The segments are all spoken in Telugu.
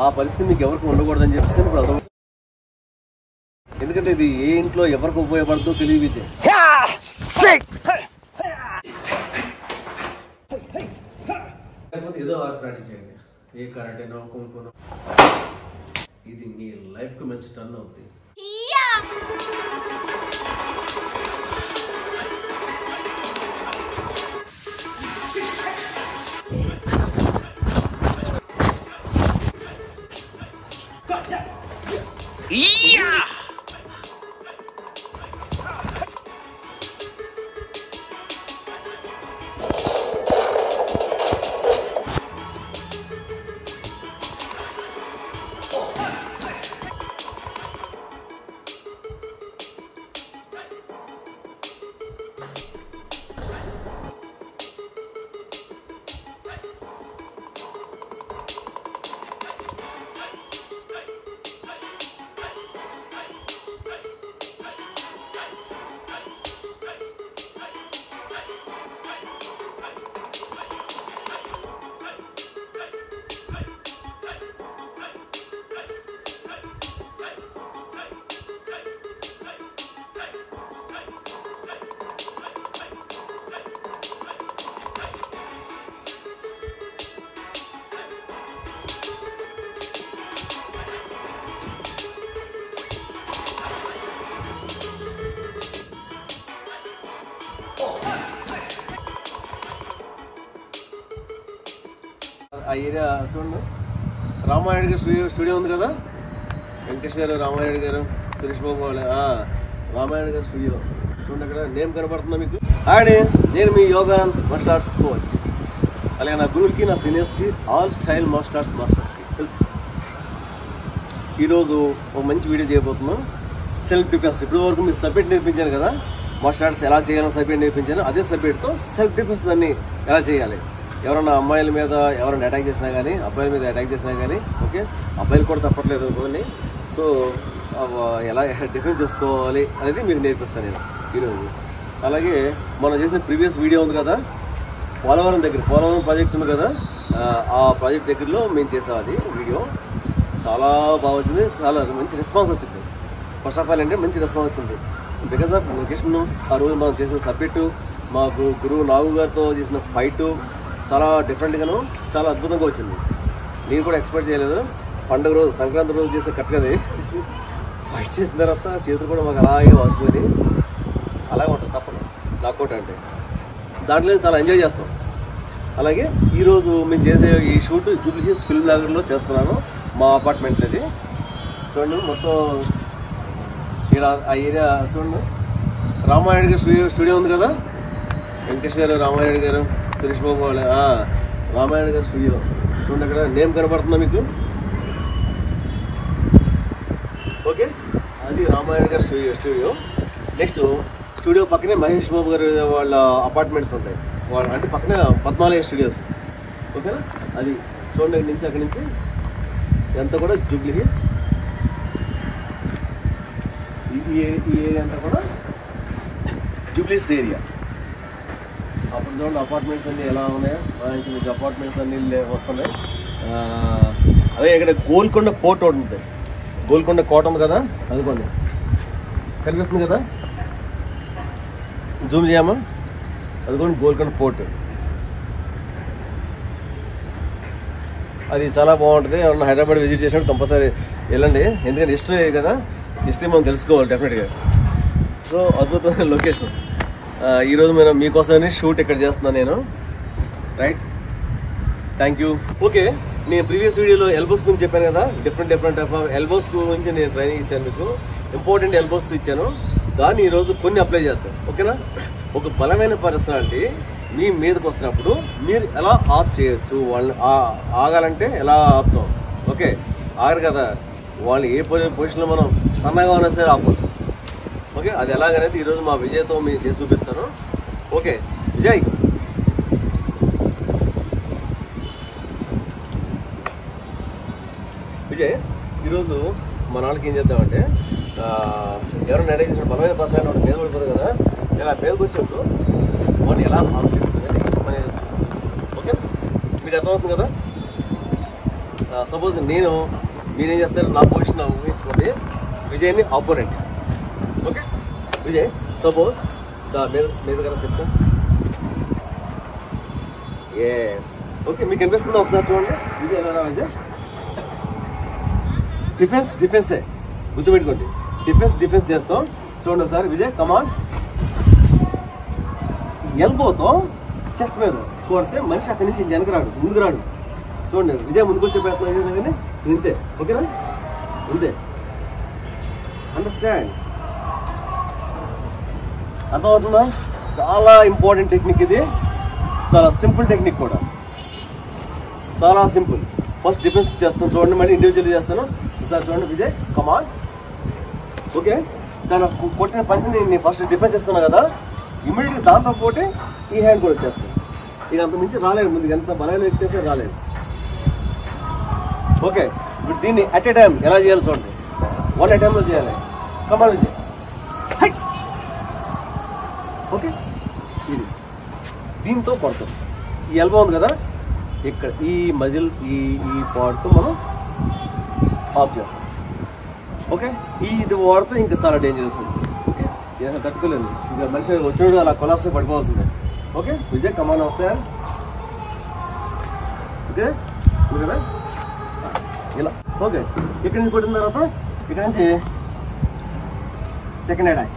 ఆ పరిస్థితి మీకు ఎవరికి ఉండకూడదని చెప్పేసి ఇప్పుడు అర్థం. ఎందుకంటే ఇది ఏ ఇంట్లో ఎవరికి ఉపయోగపడుతుందో తెలియదు విజయ్. లేకపోతే ఏదో ఆర్ట్ ప్రాక్టీస్ చేయండి, ఏ కరాటేనో కొనుక్కోనో. ఇది మీ లైఫ్కి మంచి టర్న్ అవుతుంది. ఆ ఏరియా చూడండి, రామానాయుడు గారు స్టూడియో ఉంది కదా, వెంకటేష్ గారు, రామానాయుడు గారు, సురేష్ బాబు వాళ్ళ రామానాయుడు గారు స్టూడియో చూడండి. అక్కడ నేమ్ కనబడుతుందా మీకు? అండి నేను మీ యోగా మార్షల్ ఆర్ట్స్ కోచ్, అలాగే నా గురువులకి, నా సీనియర్స్కి, ఆల్ స్టైల్ మార్షల్ ఆర్ట్స్ మాస్టర్స్కి ఈరోజు ఒక మంచి వీడియో చేయబోతున్నాం. Self defence. ఇప్పుడు వరకు మీకు సబ్జెక్ట్ నేర్పించాను కదా, మార్షల్ ఆర్ట్స్ ఎలా చేయాలని సబ్జెక్ట్ నేర్పించాను. అదే సబ్జెక్ట్తో సెల్ఫ్ డిఫెన్స్ దాన్ని ఎలా చేయాలి. ఎవరైనా అమ్మాయిల మీద ఎవరైనా అటాక్ చేసినా కానీ, అబ్బాయిల మీద అటాక్ చేసినా కానీ, ఓకే అబ్బాయిలు కూడా తప్పట్లేదు కొన్ని, సో ఎలా డిఫెన్స్ చేసుకోవాలి అనేది మీకు నేర్పిస్తాను నేను ఈరోజు. అలాగే మనం చేసిన ప్రీవియస్ వీడియో ఉంది కదా, పోలవరం ప్రాజెక్ట్ ఉంది కదా, ఆ ప్రాజెక్ట్ దగ్గరలో మేము చేసాం. అది వీడియో చాలా బాగా వచ్చింది, చాలా మంచి రెస్పాన్స్ వచ్చింది. ఫస్ట్ ఆఫ్ ఆల్ అంటే మంచి రెస్పాన్స్ వచ్చింది బికాస్ ఆఫ్ లొకేషన్. ఆ రోజు మనం చేసిన సబ్జెక్టు, మా గురువు నాగు గారితో చేసిన ఫైటు చాలా డిఫరెంట్గాను చాలా అద్భుతంగా వచ్చింది. నేను కూడా ఎక్స్పెక్ట్ చేయలేదు. పండుగ రోజు, సంక్రాంతి రోజు చేసే కట్టుకది ఫైట్ చేసిన తర్వాత చేతులు కూడా మాకు అలాగే వాసిపోయింది. అలాగే ఉంటుంది తప్పదు నాకౌట్ అంటే. దాంట్లో చాలా ఎంజాయ్ చేస్తాం. అలాగే ఈరోజు మేము చేసే ఈ షూట్ జూబ్లీ హిల్స్ ఫిల్మ్ నగర్లో చేస్తున్నాను, మా అపార్ట్మెంట్లో. అది చూడండి, మొత్తం ఇక్కడ ఆ ఏరియా చూడండి. రామానాయుడు గారు స్టూడియో ఉంది కదా, వెంకటేష్ గారు, రామానాయుడు గారు, సురేష్ బాబు వాళ్ళ రామానాయుడు గారు స్టూడియో చూడండి. అక్కడ నేమ్ కనబడుతుందా మీకు? ఓకే, అది రామానాయుడు గారు స్టూడియో. నెక్స్ట్ స్టూడియో పక్కనే మహేష్ బాబు గారు వాళ్ళ అపార్ట్మెంట్స్ ఉంటాయి, వాళ్ళ అంటే పక్కనే పద్మాలయ స్టూడియోస్. ఓకేనా, అది చూడండి. అక్కడి నుంచి ఎంత కూడా జూబ్లీ హిల్స్, ఈ ఏరియా అంతా కూడా జూబ్లీ హిల్స్ ఏరియా. అప్పుడు చూడండి అపార్ట్మెంట్స్ అన్నీ ఎలా ఉన్నాయో, మీకు అపార్ట్మెంట్స్ అన్నీ వస్తున్నాయి. అదే ఇక్కడ గోల్కొండ పోర్ట్ ఒకటి ఉంటుంది, గోల్కొండ కోట ఉంది కదా, అదిగోండి కనిపిస్తుంది కదా, జూమ్ చేయమా, అదిగోండి గోల్కొండ పోర్ట్. అది చాలా బాగుంటుంది. ఎవరన్నా హైదరాబాద్ విజిట్ చేసినప్పుడు కంపల్సరీ వెళ్ళండి, ఎందుకంటే హిస్టరీ కదా, హిస్టరీ మనం తెలుసుకోవాలి డెఫినెట్గా. సో అద్భుతమైన లొకేషన్. ఈరోజు నేను మీకోసమని షూట్ ఇక్కడ చేస్తున్నాను నేను, రైట్. Thank you. ఓకే, నేను ప్రీవియస్ వీడియోలో ఎల్బోస్ గురించి చెప్పాను కదా, డిఫరెంట్ టైప్ ఆఫ్ ఎల్బోస్ గురించి నేను ట్రైనింగ్ ఇచ్చాను మీకు, ఇంపార్టెంట్ ఎల్బోస్ ఇచ్చాను. దాన్ని ఈరోజు కొన్ని అప్లై చేస్తాం. ఓకేనా, ఒక బలమైన పర్సనాలిటీ మీ మీదకి వస్తున్నప్పుడు మీరు ఎలా ఆఫ్ చేయొచ్చు, వాళ్ళని ఆగాలంటే ఎలా ఆపుతాం. ఓకే, ఆగరు కదా, వాళ్ళు ఏ పొజిషన్లో మనం సన్నగా ఉన్నా సరే ఆపవచ్చు. ఓకే, అది ఎలాగనేది ఈరోజు మా విజయ్తో మేము చేసి చూపిస్తాను. ఓకే విజయ్, ఈరోజు మన వాళ్ళకి ఏం చేద్దామంటే, ఎవరైనా అటాక్ చేసిన బలమైన పర్సన్ వాడు మీద పడిపోతుంది కదా, ఇలా మీదకి వచ్చినప్పుడు వాడిని ఎలా ఆలోచించు అనేది మన. ఓకే, మీకు అర్థమవుతుంది కదా. సపోజ్ మీరేం చేస్తారు, నా పొజిషన్ ఊహించుకోండి, విజయ్ని ఆపోనెంట్. ఓకే, విజయ్ సపోజ్ మీద కదా చెప్తా. ఎస్, ఓకే, మీకు అనిపిస్తుందా? ఒకసారి చూడండి. విజయ్ ఎలా రా విజయ్? డిఫెన్సే గుర్తుపెట్టుకోండి. డిఫెన్స్ చేస్తాం. చూడండి ఒకసారి విజయ్, కమాన్. ఎల్బోతో చెస్ట్ మీద కొడితే మనిషి అక్కడి నుంచి వెనక రాడు, ముందుకు రాడు. చూడండి విజయ్ ముందుకు వచ్చే ప్రయత్నం చేసినా కానీ ఇంతే. ఓకేనా? ఇంతే. అండర్స్టాండ్? అర్థమవుతుందా? చాలా ఇంపార్టెంట్ టెక్నిక్ ఇది, చాలా సింపుల్ టెక్నిక్ కూడా, చాలా సింపుల్. ఫస్ట్ డిఫెన్స్ చేస్తాను చూడండి, మళ్ళీ ఇండివిజువల్ చేస్తాను. ఈసారి చూడండి విజయ్, కమాన్. ఓకే, తను కొట్టిన పంచిని నేను ఫస్ట్ డిఫెన్స్ చేసుకున్నా కదా, ఇమీడియట్గా దాంతో పోటీ ఈ హ్యాండ్ కూడా వచ్చేస్తాను. ఇక అంత మించి రాలేదు, ముందుకు ఎంత బలంగా ఎక్కేస్తే రాలేదు. ఓకే, ఇప్పుడు దీన్ని అట్ ఏ టైం ఎలా చేయాలి చూడండి. వన్ అటెంప్ట్లో చేయాలి. కమాన్ విజయ్. ఓకే, ఇది దీంతో కొడతాం. ఈ ఎల్బో ఉంది కదా, ఇక్కడ ఈ మజిల్ ఈ పార్ట్తో మనం ఆఫ్ చేస్తాం. ఓకే, ఇది వాడితే ఇంకా చాలా డేంజరస్ ఉంది. ఓకే, ఏదైనా తట్టుకోలేదు, ఇంకా మనిషి వచ్చినప్పుడు అలా కొలాప్స్ పడిపోవాల్సిందే. ఓకే విజయ్, కమాన్ ఒకసారి. ఓకే కదా, ఇలా. ఓకే, ఇక్కడ నుంచి కొట్టిన తర్వాత ఇక్కడ నుంచి second head.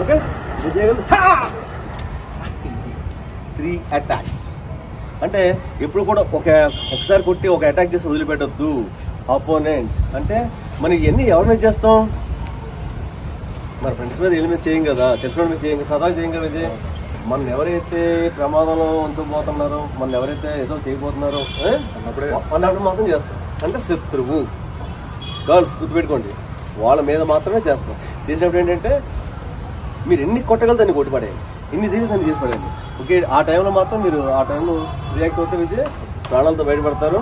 Okay, Vijay 3 attacks. అంటే ఎప్పుడు కూడా ఒకసారి కొట్టి ఒక అటాక్ చేసి వదిలిపెట్టద్దు అపోనెంట్. అంటే మనం ఇవన్నీ ఎవరి మీద చేస్తాం? మరి ఫ్రెండ్స్ మీద వీళ్ళ మీద చేయం కదా, తెలిసిన మీద చేయం కదా, సదా చేయం కదా విజయ్. మనం ఎవరైతే ప్రమాదంలో ఉంచబోతున్నారో, మనం ఎవరైతే ఏదో చేయబోతున్నారో అన్నప్పుడు మాత్రం చేస్తాం. అంటే శత్రువు. గర్ల్స్ గుర్తుపెట్టుకోండి, వాళ్ళ మీద మాత్రమే చేస్తాం. చేసినప్పుడు ఏంటంటే మీరు ఎన్ని కొట్టగలరు దాన్ని కొట్టి పడేయండి, ఎన్ని చేసి దాన్ని చేసి పడేయండి. ఓకే, ఆ టైంలో మాత్రం మీరు ఆ టైంలో రియాక్ట్ అవుతే విజయ్ ప్రాణాలతో బయటపడతారు,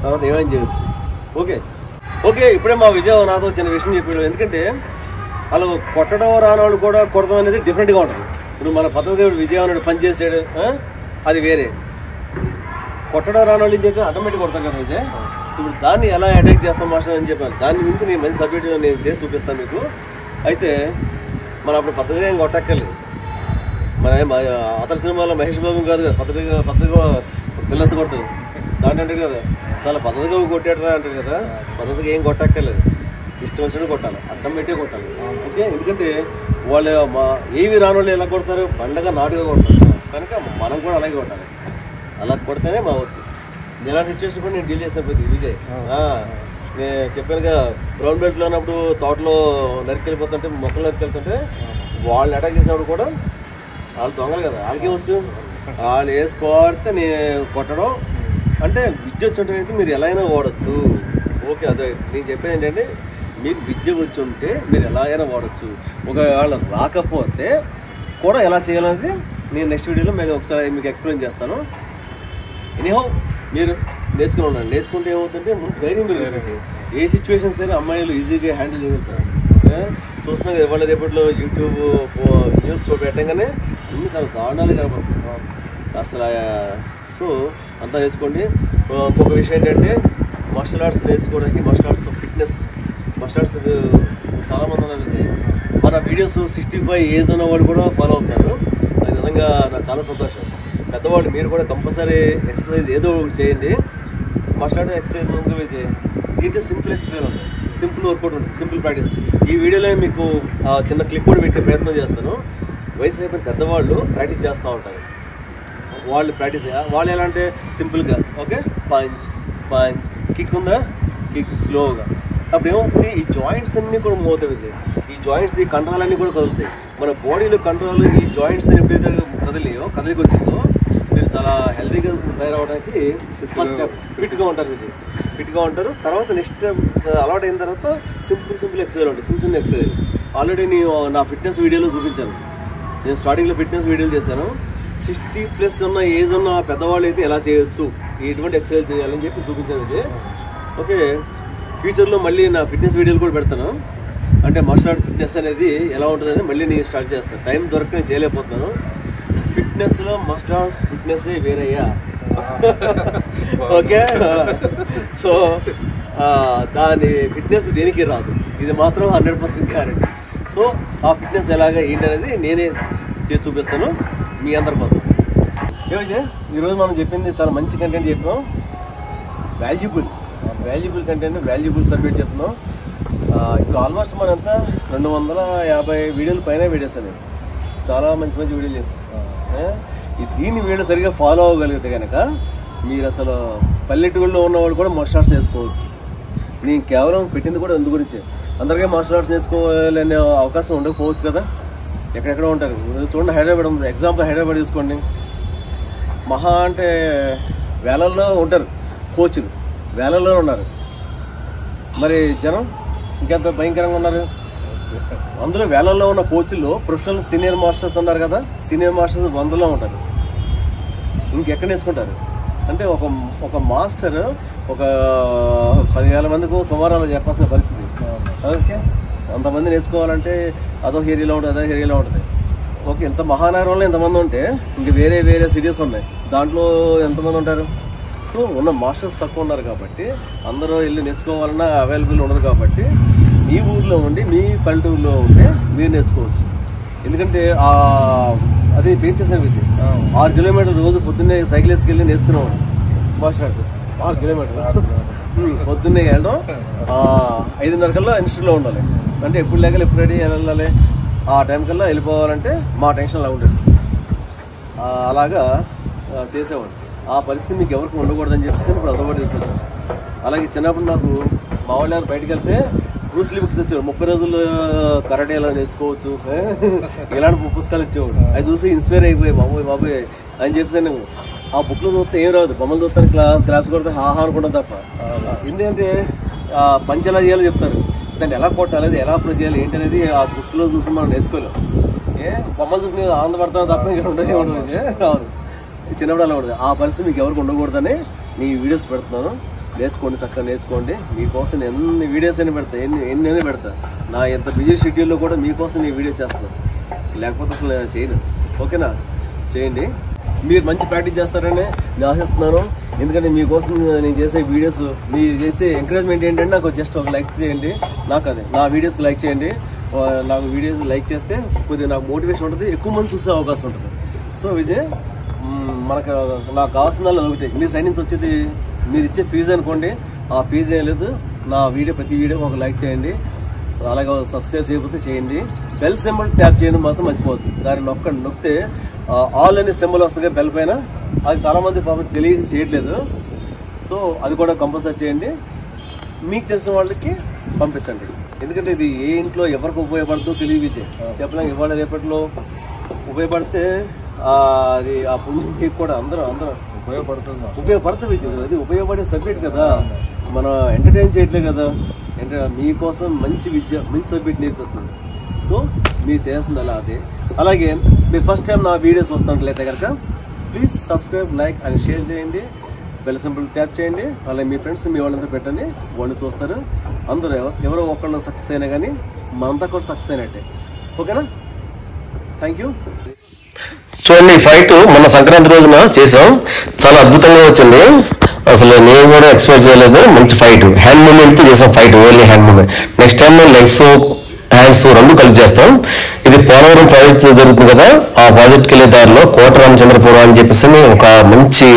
తర్వాత ఏమైనా చేయొచ్చు. ఓకే, ఇప్పుడే మా విజయ్ నాతో చిన్న విషయం చెప్పాడు. ఎందుకంటే వాళ్ళు కొట్టడం రానవాళ్ళు కూడా కొడతాం అనేది డిఫరెంట్గా ఉంటుంది. ఇప్పుడు మన పద్ధతి విజయ్ అన్నాడు పని చేసాడు, అది వేరే. కొట్టడం రానవాళ్ళు ఏం చేస్తే ఆటోమేటిక్ కొడతాం కదా విజయ్. ఇప్పుడు దాన్ని ఎలా అటాక్ చేస్తాం మాస్టర్ అని చెప్పాను. దాని గురించి నేను మంచి సబ్జెక్ట్ నేను చేసి చూపిస్తాను మీకు. అయితే మనం అప్పుడు పద్ధతిగా ఏం కొట్టక్కర్లేదు. మన అతని సినిమాలో మహేష్ బాబు కాదు కదా పద్ధతిగా పిల్లర్స్ కొడతారు. దాంట్లో అంటారు కదా, చాలా పద్ధతిగా కొట్టేటరా అంటారు కదా. పద్ధతిగా ఏం కొట్టక్కర్లేదు, ఇష్టం వచ్చినట్టు కొట్టాలి, అడ్డం పెట్టే కొట్టాలి. ఓకే, ఎందుకంటే వాళ్ళు ఏవి రాని వాళ్ళు ఎలా కొడతారు, పండగ నాటుగా కొడతారు. కనుక మనం కూడా అలాగే కొట్టాలి. అలా కొడితేనే మా వద్దు. ఇలాంటి సిచ్యువేషన్ కూడా నేను డీల్ చేసినప్పుడు విజయ్, నేను చెప్పాను కదా, బ్రౌన్ బెల్ట్లో ఉన్నప్పుడు తోటలో నరికెళ్ళిపోతుంటే, మొక్కలు నరికెళ్తుంటే వాళ్ళని అటాక్ చేసినప్పుడు కూడా వాళ్ళు దొంగలు కదా, వాళ్ళకే వచ్చు. వాళ్ళు వేసుకోడితే నేను కొట్టడం. అంటే విద్య వచ్చి మీరు ఎలా అయినా వాడచ్చు. ఓకే, అదే నేను చెప్పేది ఏంటంటే, మీకు విద్య వచ్చి ఉంటే మీరు ఎలా అయినా వాడచ్చు. ఒకవేళ రాకపోతే కూడా ఎలా చేయాలనేది నేను నెక్స్ట్ వీడియోలో మేము ఒకసారి మీకు ఎక్స్ప్లెయిన్ చేస్తాను. ఎనీహౌ మీరు నేర్చుకున్నాను. నేర్చుకుంటే ఏమవుతుంటే ముందు ధైర్యం పెరుగుతుంది. ఏ సిచ్యువేషన్స్ అయినా అమ్మాయిలు ఈజీగా హ్యాండిల్ చేయగలుగుతారు. చూస్తున్నాం కదా ఇవాళ రేపట్లో యూట్యూబ్ న్యూస్ పెట్టగానే అన్ని చాలా దారుణాలు కనపడుతుంది అసలు. సో అంతా నేర్చుకోండి. ఇంకొక విషయం ఏంటంటే, మార్షల్ ఆర్ట్స్ నేర్చుకోవడానికి martial arts fitness martial arts చాలామంది ఉన్నారు. మన వీడియోస్ 65 ఏజ్ ఉన్న వాళ్ళు కూడా ఫాలో అవుతున్నారు. అది నిజంగా నాకు చాలా సంతోషం. పెద్దవాళ్ళు మీరు కూడా కంపల్సరీ ఎక్సర్సైజ్ ఏదో ఒకటి చేయండి. మార్షల్ ఆర్ట్ ఎక్సర్సైజ్ ఉంది చేయండి. దీంట్లో సింపుల్ ఎక్సర్సైజ్ ఉంటుంది, సింపుల్ వర్కౌట్ ఉంటుంది, సింపుల్ ప్రాక్టీస్. ఈ వీడియోలో మీకు చిన్న క్లిప్ కూడా పెట్టే ప్రయత్నం చేస్తాను. వయసు అయిపోయిన పెద్దవాళ్ళు ప్రాక్టీస్ చేస్తూ ఉంటారు. వాళ్ళు ప్రాక్టీస్ వాళ్ళు ఎలా అంటే సింపుల్గా ఓకే పంచ్ పంచ్, కిక్ ఉందా కిక్ స్లోగా. అప్పుడు ఏమవుతుంది, ఈ జాయింట్స్ అన్నీ కూడా మూవ్ అవుతాయి. ఈ జాయింట్స్, ఈ కండరాలన్నీ కూడా కదులుతాయి. మన బాడీలో కండరాలు ఈ జాయింట్స్ ఎప్పుడైతే కదలికి వచ్చిందో మీరు చాలా హెల్తీగా తయారవడానికి ఫస్ట్ స్టెప్ ఫిట్గా ఉంటారు. ఫిట్గా ఉంటారు. తర్వాత నెక్స్ట్ అలవాటు అయిన తర్వాత సింపుల్ ఎక్సర్సైజ్ ఉంటాయి, చిన్న ఎక్సర్సైజ్. ఆల్రెడీ నేను నా ఫిట్నెస్ వీడియోలో చూపించాను. నేను స్టార్టింగ్లో ఫిట్నెస్ వీడియోలు చేశాను. 60+ ఉన్న ఏజ్ ఉన్న పెద్దవాళ్ళు అయితే ఎలా చేయొచ్చు, ఎటువంటి ఎక్సర్సైజ్ చేయాలని చెప్పి చూపించాను. ఓకే, ఫ్యూచర్లో మళ్ళీ నా ఫిట్నెస్ వీడియోలు కూడా పెడతాను. అంటే మార్షల్ ఆర్ట్ ఫిట్నెస్ అనేది ఎలా ఉంటుందని మళ్ళీ నేను స్టార్ట్ చేస్తాను. టైం దొరక నేను చేయలేకపోతున్నాను. ఫిట్నెస్లో మార్షల్ ఆర్ట్స్ ఫిట్నెస్ వేరయ్యా. ఓకే. సో దాని ఫిట్నెస్ దేనికి రాదు, ఇది మాత్రం 100% గ్యారెంటీ. సో ఆ ఫిట్నెస్ ఎలాగా ఏంటనేది నేనే చేసి చూపిస్తాను మీ అందరి కోసం. విజయ్, ఈరోజు మనం చెప్పింది చాలా మంచి కంటెంట్ చెప్పాం. వాల్యుబుల్ కంటెంట్, వాల్యుబుల్ సబ్జెక్ట్ చెప్తున్నాం. ఇప్పుడు ఆల్మోస్ట్ మనంతా 250 వీడియోల పైన వీడియోస్తాను. చాలా మంచి వీడియోలు చేస్తాను. దీన్ని వీడియో సరిగ్గా ఫాలో అవ్వగలిగితే కనుక మీరు అసలు పల్లెటూరులో ఉన్నవాడు కూడా మార్షల్ ఆర్ట్స్ నేర్చుకోవచ్చు. నేను కేవలం పెట్టింది కూడా అందు గురించే. అందరికీ మార్షల్ ఆర్ట్స్ నేర్చుకోవాలనే అవకాశం ఉండకపోవచ్చు కదా, ఎక్కడెక్కడ ఉంటారు. చూడండి, హైదరాబాద్ ఉంది. ఎగ్జాంపుల్ హైదరాబాద్ తీసుకోండి. మహా అంటే వేలల్లో ఉంటారు కోచ్లు, వేలల్లో ఉన్నారు. మరి జనం ఇంకెంత భయంకరంగా ఉన్నారు. అందులో వేలల్లో ఉన్న కోచ్ల్లో ప్రొఫెషనల్ సీనియర్ మాస్టర్స్ ఉన్నారు కదా, సీనియర్ మాస్టర్స్ 100లో ఉంటారు. ఇంకెక్కడ నేర్చుకుంటారు అంటే ఒక మాస్టర్ ఒక 10,000 మందికి సుమారు చెప్పాల్సిన పరిస్థితి. ఓకే, అంతమంది నేర్చుకోవాలంటే అదో ఏరియాలో ఉంటుంది, అదో ఏరియాలో ఉంటుంది. ఓకే, ఇంత మహానగరంలో ఎంతమంది ఉంటే ఇంక వేరే సిటీస్ ఉన్నాయి, దాంట్లో ఎంతమంది ఉంటారు. సో ఉన్న మాస్టర్స్ తక్కువ ఉన్నారు కాబట్టి అందరూ వెళ్ళి నేర్చుకోవాలన్నా అవైలబుల్ ఉండదు. కాబట్టి మీ ఊర్లో ఉండి, మీ పల్లెటూరులో ఉంటే మీరు నేర్చుకోవచ్చు. ఎందుకంటే అది ఫేస్ చేసిన విజయ్ 6 కిలోమీటర్లు రోజు పొద్దున్నే సైకిల్ వేసుకెళ్ళి నేర్చుకునేవాడు మార్షల్ ఆర్ట్స్. 6 కిలోమీటర్లు పొద్దున్నే వెళ్ళడం, 5:30 కల్లా ఇన్స్టిట్యూట్లో ఉండాలి. అంటే ఎప్పుడు లేకలు ఎప్పుడు రెడీ వెళ్ళాలి, ఆ టైం కల్లా వెళ్ళిపోవాలంటే మా టెన్షన్ అలా ఉండేది. అలాగా చేసేవాడు. ఆ పరిస్థితి మీకు ఎవరికి ఉండకూడదని చెప్పేసి ఇప్పుడు అదొకటి తీసుకొచ్చాను. అలాగే చిన్నప్పుడు నాకు మా వాళ్ళు ఎవరు బయటకు వెళ్తే బ్రూస్లీ బుక్స్ తెచ్చేవాడు. 30 రోజులు కరాటే ఎలా నేర్చుకోవచ్చు ఇలాంటి పుస్తకాలు ఇచ్చేవాడు. అవి చూసి ఇన్స్పైర్ అయిపోయి బాబోయ్ అని చెప్తే నేను ఆ బుక్లో చూస్తే ఏం రాదు, బొమ్మలు చూస్తాను, క్లాస్ కొడితే హాహా అనుకుంటాం తప్ప. ఎందుకంటే పంచ్ ఎలా చేయాలో చెప్తారు, దాన్ని ఎలా కొట్టాలి, అది ఎలా అప్లై చేయాలి ఏంటి అనేది ఆ బుక్స్లో చూసి మనం నేర్చుకోలేం. బొమ్మలు చూసి నేను ఆనందపడతాను తప్ప ఇంకా ఉండదు రాదు. చిన్నప్పుడు అలా ఉండదు. ఆ పరిస్థితి మీకు ఎవరికి ఉండకూడదని మీ వీడియోస్ పెడుతున్నాను. నేర్చుకోండి, చక్కగా నేర్చుకోండి. మీకోసం ఎన్ని వీడియోస్ అయినా పెడతా, ఎన్ని పెడతా. నా ఎంత బిజీ షెడ్యూల్లో కూడా మీకోసం నేను వీడియో చేస్తాను, లేకపోతే అసలు నేను చేయను. ఓకేనా, చేయండి. మీరు మంచి ప్రాక్టీస్ చేస్తారని నేను ఆశిస్తున్నాను. ఎందుకంటే మీకోసం నేను చేసే వీడియోస్, మీరు చేసే ఎంకరేజ్మెంట్ ఏంటంటే నాకు జస్ట్ ఒక లైక్ చేయండి. నా వీడియోస్ లైక్ చేయండి. నాకు వీడియోస్ లైక్ చేస్తే కొద్దిగా నాకు మోటివేషన్ ఉంటుంది, ఎక్కువ మంది చూసే అవకాశం ఉంటుంది. సో విజయ్, నాకు కావాల్సిన ఒకటి, మీ సైడ్ నుంచి వచ్చేది మీరు ఇచ్చే ఫీజు అనుకోండి. ఆ ఫీజు ఏం లేదు. నా ప్రతి వీడియో ఒక లైక్ చేయండి. అలాగే సబ్స్క్రైబ్ చేయకపోతే చేయండి. బెల్ సింబల్ ట్యాప్ చేయడం మాత్రం మర్చిపోవద్దు. దాన్ని నొక్కితే ఆల్ అనే సింబల్ వస్తుంది బెల్ పైన. అది చాలామంది పాపం చేయట్లేదు. సో అది కూడా కంపల్సరీ చేయండి. మీకు తెలిసిన వాళ్ళకి పంపించండి. ఎందుకంటే ఇది ఏ ఇంట్లో ఎవరికి ఉపయోగపడుతుందో తెలియజే చెప్పలేం. ఇవాళ రేపట్లో ఉపయోగపడితే అది ఆ పుణ్యం మీకు కూడా అందరూ ఉపయోగపడుతుంది. అది ఉపయోగపడే సబ్జెక్ట్ కదా, మనం ఎంటర్టైన్ చేయట్లే కదా. మీకోసం మంచి సబ్జెక్ట్ నేర్పిస్తుంది. సో మీరు చేస్తుంది అలా అదే. అలాగే మీరు ఫస్ట్ టైం నా వీడియోస్ వస్తున్నట్లయితే కనుక please subscribe, like and share చేయండి. బెల్ సింబల్ ట్యాప్ చేయండి. అలాగే మీ ఫ్రెండ్స్ మీ వాళ్ళంతా పెట్టండి, వాళ్ళు చూస్తారు. అందరూ ఎవరో ఒకళ్ళు సక్సెస్ అయినా కానీ మనంతా కూడా సక్సెస్ అయినట్టే. ఓకేనా, థ్యాంక్ యూ. చూడండి, ఈ ఫైట్ మొన్న సంక్రాంతి రోజున చేసాం, చాలా అద్భుతంగా వచ్చింది. అసలు నేను కూడా ఎక్స్పెక్ట్ చేయలేదు. మంచి ఫైట్, హ్యాండ్ మూమెంట్తో చేసాం fight, only hand moment. Next time legs, hands రెండు కలిపి చేస్తాం. ఇది పోలవరం ప్రాజెక్ట్ జరుగుతుంది కదా, ఆ ప్రాజెక్ట్కి వెళ్ళే దారిలో కోట రామచంద్రపురం అని చెప్పేసి ఒక మంచి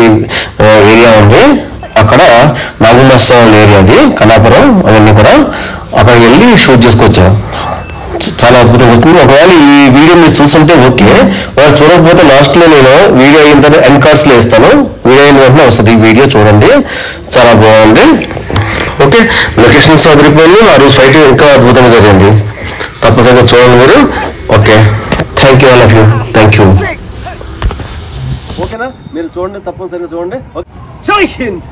ఏరియా ఉంది. అక్కడ నాగుమాస్టర్ ఏరియా, అది కళాపురం, అవన్నీ కూడా అక్కడికి వెళ్ళి షూట్ చేసుకొచ్చాం. చాలా అద్భుతంగా వస్తుంది. ఒకవేళ ఈ వీడియో మీరు చూస్తుంటే ఓకే, వాళ్ళు చూడకపోతే లాస్ట్లో నేను వీడియో అయిన తర్వాత ఎండ్ కార్డ్స్లో ఇస్తాను. వీడియో అయిన వెంటనే వస్తుంది. ఈ వీడియో చూడండి, చాలా బాగుంది. ఓకే, లొకేషన్స్ అదిరిపోయింది. ఆ రోజు ఫైట్ ఇంకా అద్భుతంగా జరిగింది. తప్పనిసరిగా చూడండి మీరు. Okay, thank you all of you. Thank you. ఓకేనా, మీరు చూడండి, తప్పనిసరిగా చూడండి. జై హింద్.